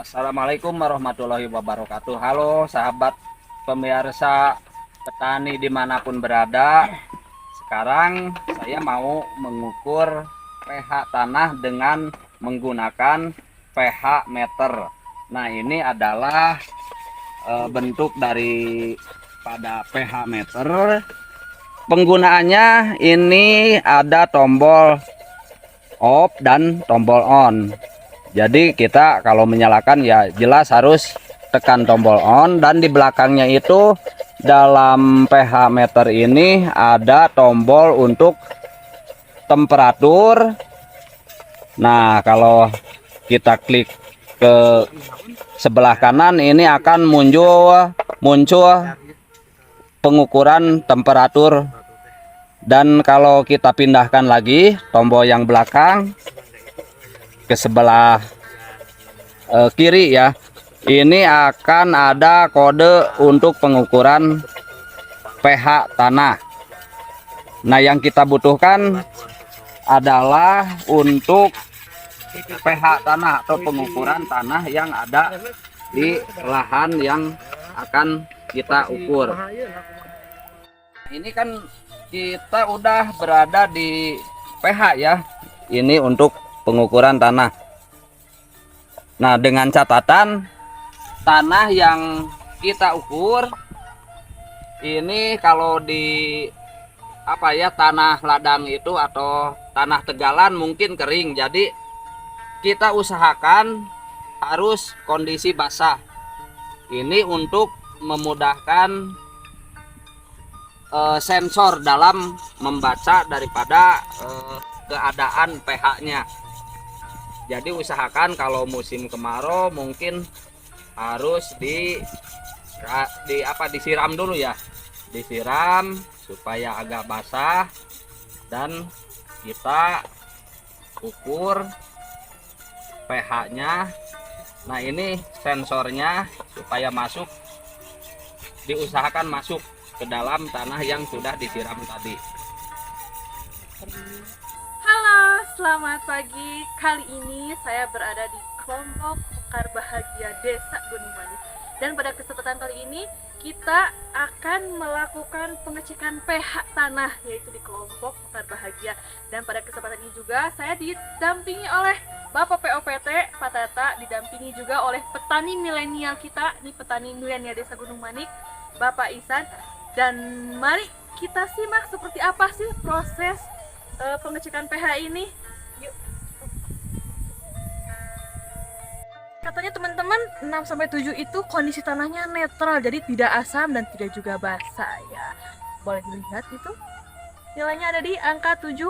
Assalamualaikum warahmatullahi wabarakatuh. Halo sahabat pemirsa petani dimanapun berada. Sekarang saya mau mengukur pH tanah dengan menggunakan pH meter. Nah, ini adalah bentuk dari pada pH meter. Penggunaannya ini ada tombol off dan tombol on. Jadi kita kalau menyalakan ya jelas harus tekan tombol on, dan di belakangnya itu dalam pH meter ini ada tombol untuk temperatur. Nah, kalau kita klik ke sebelah kanan ini akan muncul pengukuran temperatur, dan kalau kita pindahkan lagi tombol yang belakang ke sebelah kiri ya, ini akan ada kode untuk pengukuran pH tanah. Nah, yang kita butuhkan adalah untuk pH tanah atau pengukuran tanah yang ada di lahan yang akan kita ukur. Ini kan kita udah berada di pH ya, ini untuk pengukuran tanah. Nah, dengan catatan tanah yang kita ukur ini kalau di tanah ladang itu atau tanah tegalan mungkin kering, jadi kita usahakan harus kondisi basah. Ini untuk memudahkan sensor dalam membaca daripada keadaan pH-nya. Jadi usahakan kalau musim kemarau mungkin harus disiram dulu ya. Disiram supaya agak basah, dan kita ukur pH-nya. Nah, ini sensornya supaya masuk, diusahakan masuk ke dalam tanah yang sudah disiram tadi. Halo, selamat pagi. Kali ini saya berada di kelompok Mekar Bahagia Desa Gunung Manis. Dan pada kesempatan kali ini kita akan melakukan pengecekan pH tanah, yaitu di kelompok Mekar Bahagia. Dan pada kesempatan ini juga saya didampingi oleh Bapak POPT Pak Tata, didampingi juga oleh petani milenial kita, nih petani milenial Desa Gunung Manik, Bapak Ihsan. Dan mari kita simak seperti apa sih proses pengecekan pH ini. Yuk. Katanya teman-teman 6-7 itu kondisi tanahnya netral, jadi tidak asam dan tidak juga basah ya. Boleh dilihat itu. Nilainya ada di angka 7,0.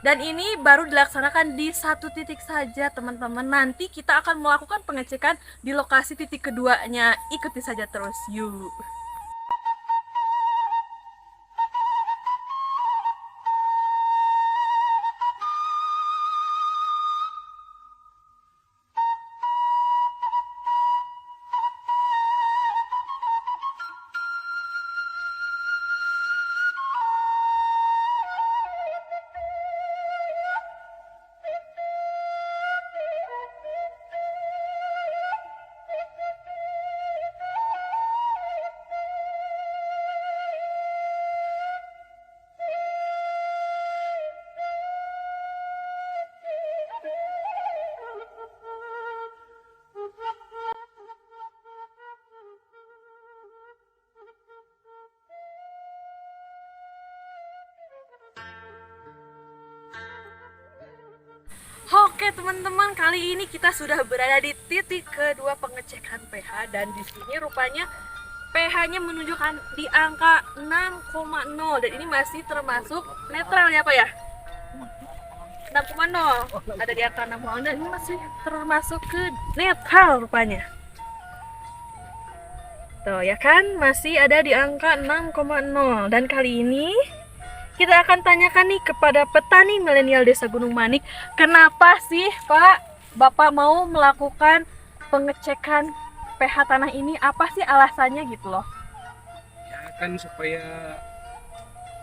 Dan ini baru dilaksanakan di satu titik saja teman-teman. Nanti kita akan melakukan pengecekan di lokasi titik keduanya. Ikuti saja terus, yuk. Oke teman-teman, kali ini kita sudah berada di titik kedua pengecekan pH, dan di sini rupanya pH-nya menunjukkan di angka 6,0, dan ini masih termasuk netral ya Pak ya? 6,0, ada di angka 6,0, dan ini masih termasuk ke netral rupanya. Tuh ya kan, masih ada di angka 6,0. Dan kali ini kita akan tanyakan nih kepada petani milenial Desa Gunung Manik, kenapa sih Pak Bapak mau melakukan pengecekan pH tanah ini? Apa sih alasannya gitu loh? Ya kan supaya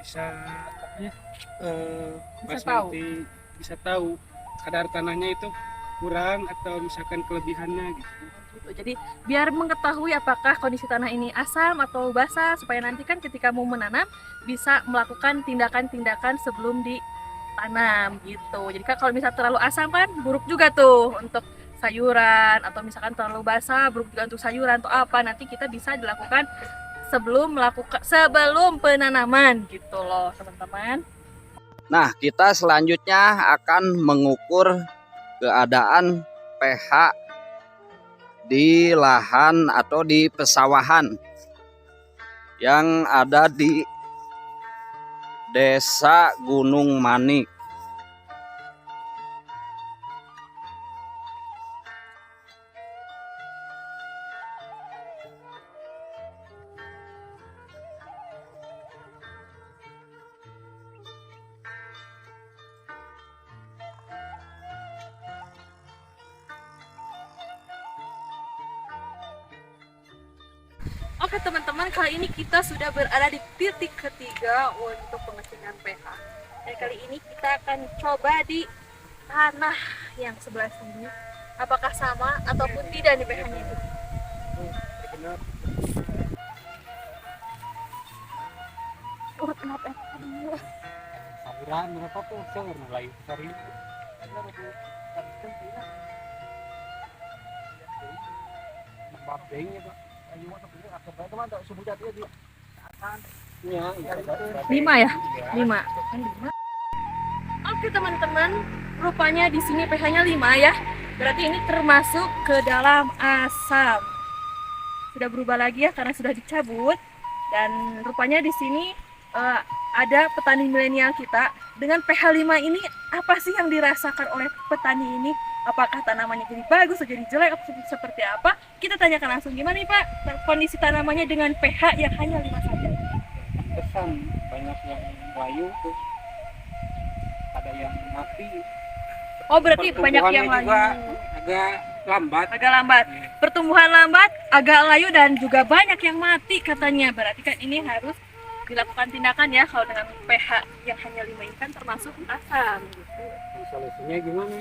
bisa Bisa Pas tahu. nanti bisa tahu kadar tanahnya itu kurang atau misalkan kelebihannya gitu. Gitu. Jadi biar mengetahui apakah kondisi tanah ini asam atau basah supaya nanti kan ketika mau menanam bisa melakukan tindakan-tindakan sebelum ditanam gitu. Jadi kan kalau misalnya terlalu asam kan buruk juga tuh untuk sayuran atau misalkan terlalu basah buruk juga untuk sayuran atau apa nanti kita bisa dilakukan sebelum penanaman gitu loh teman-teman. Nah, kita selanjutnya akan mengukur keadaan pH di lahan atau di pesawahan yang ada di Desa Gunung Manik. Oke teman-teman, kali ini kita sudah berada di titik ketiga untuk pengecekan pH. Dan kali ini kita akan coba di tanah yang sebelah sini. Apakah sama ataupun tidak nih pH-nya itu? Benar. Kenapa? Aduh. Saburan berapa tuh seur mulai sorry. Nambah Pak. Ayo sebenarnya atau teman tak subuh dia di atas. Iya, 5 ya? 5. Oke teman-teman, rupanya di sini pH-nya 5 ya. Berarti ini termasuk ke dalam asam. Sudah berubah lagi ya karena sudah dicabut. Dan rupanya di sini ada petani milenial kita dengan pH 5 ini apa sih yang dirasakan oleh petani ini? Apakah tanamannya jadi bagus atau jadi jelek atau seperti apa? Kita tanyakan langsung gimana nih Pak kondisi tanamannya dengan pH yang hanya 5 saja. kesan banyak yang layu tuh. Ada yang mati. Oh berarti banyak yang Pertumbuhannya layu. juga agak lambat. Agak lambat. Pertumbuhan lambat, agak layu dan juga banyak yang mati katanya. Berarti kan ini harus dilakukan tindakan ya kalau dengan pH yang hanya 5 ini kan termasuk asam gitu. Solusinya gimana?